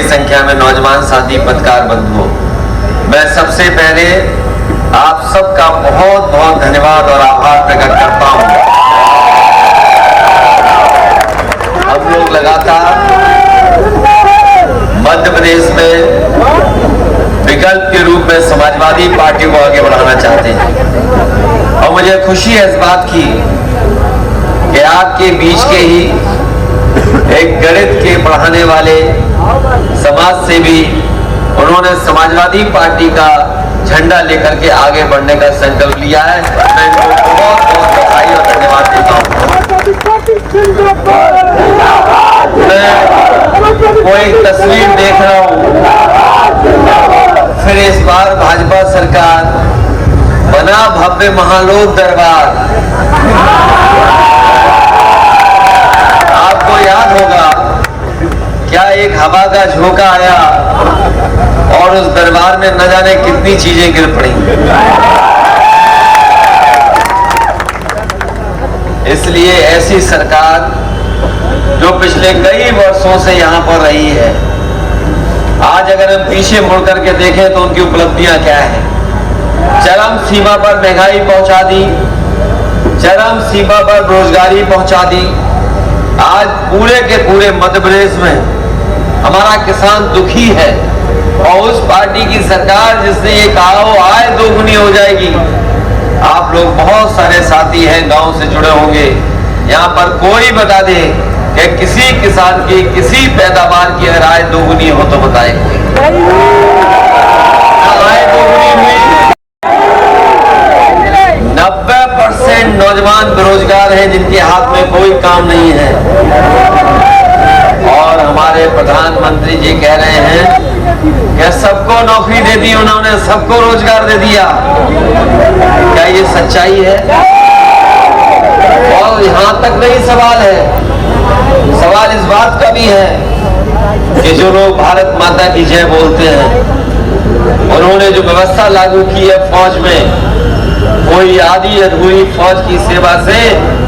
संख्या में नौजवान साथी पत्रकार बंधुओं, मैं सबसे पहले आप सबका बहुत बहुत धन्यवाद और आभार प्रकट करता हूं। हम लोग लगातार मध्य प्रदेश में विकल्प के रूप में समाजवादी पार्टी को आगे बढ़ाना चाहते हैं और मुझे खुशी है इस बात की कि आपके बीच के ही एक गणित के पढ़ाने वाले समाज सेवी उन्होंने समाजवादी पार्टी का झंडा लेकर के आगे बढ़ने का संकल्प लिया है। मैं इनको बहुत बहुत बधाई और धन्यवाद देता हूँ। मैं कोई तस्वीर देख रहा हूँ, फिर इस बार भाजपा सरकार बना भव्य महालोक दरबार। आपको याद होगा क्या एक हवा का झोंका आया और उस दरबार में न जाने कितनी चीजें गिर पड़ी। इसलिए ऐसी सरकार जो पिछले कई वर्षों से यहां पर रही है, आज अगर हम पीछे मुड़ करके देखें तो उनकी उपलब्धियां क्या है। चरम सीमा पर महंगाई पहुंचा दी, चरम सीमा पर बेरोजगारी पहुंचा दी। आज पूरे के पूरे मध्य प्रदेश में हमारा किसान दुखी है और उस पार्टी की सरकार जिसने ये कहा हो आय दोगुनी हो जाएगी। आप लोग बहुत सारे साथी हैं, गांव से जुड़े होंगे, यहाँ पर कोई बता दे कि किसी किसान की किसी पैदावार की अगर आय दोगुनी हो तो बताए कोई। आय दोगुनी हुई, 90% नौजवान बेरोजगार हैं जिनके हाथ में कोई काम नहीं है और हमारे प्रधानमंत्री जी कह रहे हैं कि सबको नौकरी दे दी उन्होंने, सबको रोजगार दे दिया। क्या ये सच्चाई है? और यहां तक नहीं सवाल है, सवाल इस बात का भी है कि जो लोग भारत माता की जय बोलते हैं, उन्होंने जो व्यवस्था लागू की है फौज में, कोई आधी अधूरी फौज की सेवा से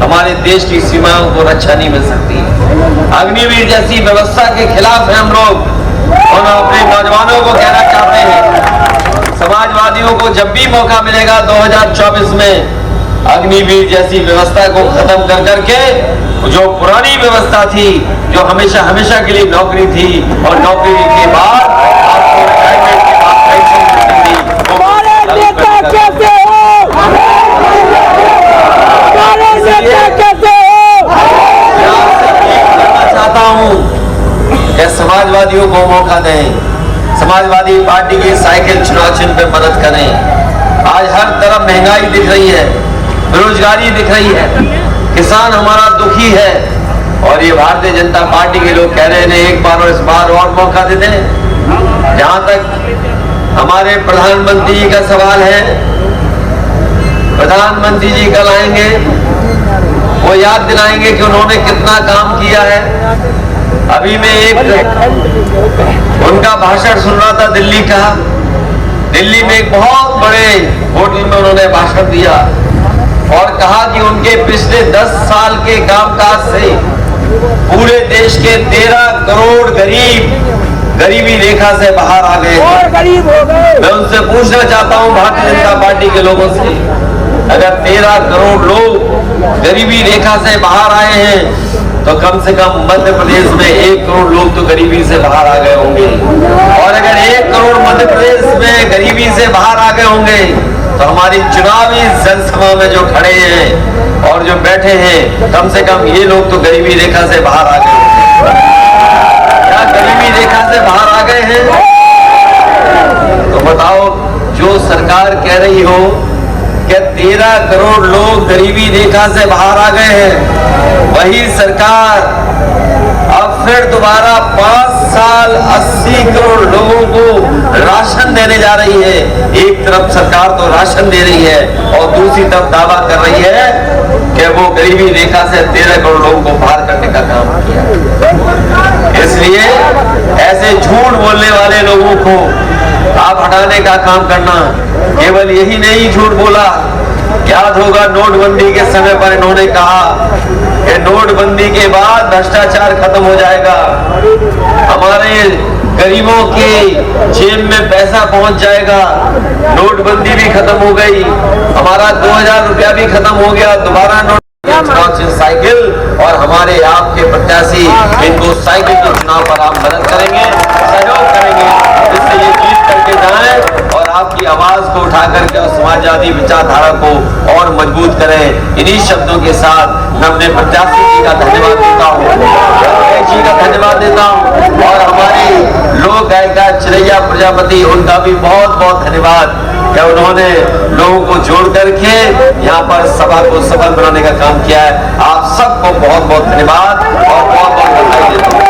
हमारे देश की सीमाओं को रक्षा नहीं मिल सकती। अग्निवीर जैसी व्यवस्था के खिलाफ है हम लोग और अपने नौजवानों को कहना चाहते हैं, समाजवादियों को जब भी मौका मिलेगा 2024 में अग्निवीर जैसी व्यवस्था को खत्म कर करके जो पुरानी व्यवस्था थी, जो हमेशा हमेशा के लिए नौकरी थी और नौकरी के बाद आपको रिटायरमेंट के बाद पेंशन मिलती थी, चाहता हूं कि समाजवादियों को मौका दें, समाजवादी पार्टी की साइकिल चुनाव चिन्ह पे मदद करें। आज हर तरफ महंगाई दिख रही है, बेरोजगारी दिख रही है, किसान हमारा दुखी है और ये भारतीय जनता पार्टी के लोग कह रहे हैं एक बार और इस बार और मौका दे दें। जहां तक हमारे प्रधानमंत्री जी का सवाल है, प्रधानमंत्री जी कल आएंगे, वो याद दिलाएंगे कि उन्होंने कितना काम किया है। अभी मैं एक उनका भाषण सुन रहा था दिल्ली का, दिल्ली में एक बहुत बड़े होटल में उन्होंने भाषण दिया और कहा कि उनके पिछले 10 साल के कामकाज से पूरे देश के 13 करोड़ गरीब गरीबी रेखा से बाहर आ गए और गरीब हो गए। मैं उनसे पूछना चाहता हूं भारतीय जनता पार्टी के लोगों से, अगर 13 करोड़ लोग गरीबी रेखा से बाहर आए हैं तो कम से कम मध्य प्रदेश में 1 करोड़ लोग तो गरीबी से बाहर आ गए होंगे और अगर 1 करोड़ मध्य प्रदेश में गरीबी से बाहर आ गए होंगे तो हमारी चुनावी जनसभा में जो खड़े हैं और जो बैठे हैं, कम से कम ये लोग तो गरीबी रेखा से बाहर आ गए होंगे। क्या गरीबी रेखा से बाहर आ गए हैं? तो बताओ, जो सरकार कह रही हो कि 13 करोड़ लोग गरीबी रेखा से बाहर आ गए हैं, वही सरकार अब फिर दोबारा 5 साल 80 करोड़ लोगों को राशन देने जा रही है। एक तरफ सरकार तो राशन दे रही है और दूसरी तरफ दावा कर रही है कि वो गरीबी रेखा से 13 करोड़ लोगों को बाहर करने का काम किया। इसलिए ऐसे झूठ बोलने वाले लोगों को आप हटाने का काम करना। केवल यही नहीं झूठ बोला, याद होगा नोटबंदी के समय पर इन्होंने कहा कि नोटबंदी के बाद भ्रष्टाचार खत्म हो जाएगा, हमारे गरीबों के जेब में पैसा पहुंच जाएगा। नोटबंदी भी खत्म हो गई, हमारा 2000 रुपया भी खत्म हो गया, दोबारा नोट साइकिल, और हमारे आपके प्रत्याशी इनको साइकिल के चुनाव पर आप मदद करेंगे, सहयोग करेंगे, जिससे ये जीत करके जाएं और आपकी आवाज को उठा करके और समाजवादी विचारधारा को और मजबूत करें। इन्हीं शब्दों के साथ मैं अपने प्रत्याशी जी का धन्यवाद देता हूँ, जी का धन्यवाद देता हूँ, और हमारी लोक गायिका चिरैया प्रजापति, उनका भी बहुत बहुत धन्यवाद कि उन्होंने लोगों को जोड़ करके यहाँ पर सभा को सफल बनाने का काम किया है। आप सबको बहुत बहुत धन्यवाद और बहुत बहुत बधाई देता हूँ।